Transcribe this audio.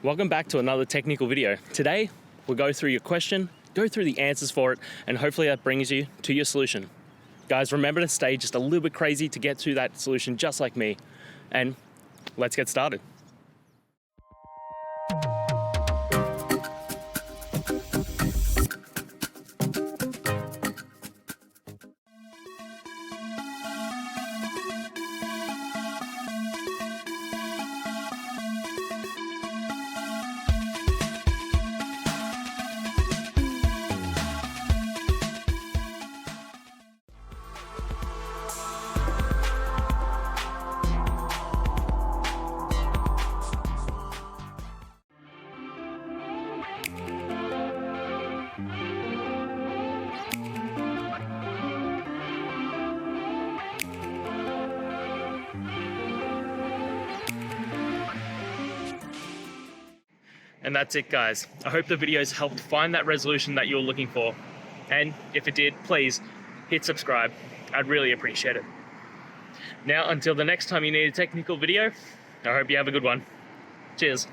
Welcome back to another technical video. Today, we'll go through your question, go through the answers for it, and hopefully that brings you to your solution. Guys, remember to stay just a little bit crazy to get to that solution just like me. And let's get started. And that's it, guys. I hope the videos helped find that resolution that you're looking for. And if it did, please hit subscribe. I'd really appreciate it. Now, until the next time you need a technical video, I hope you have a good one. Cheers.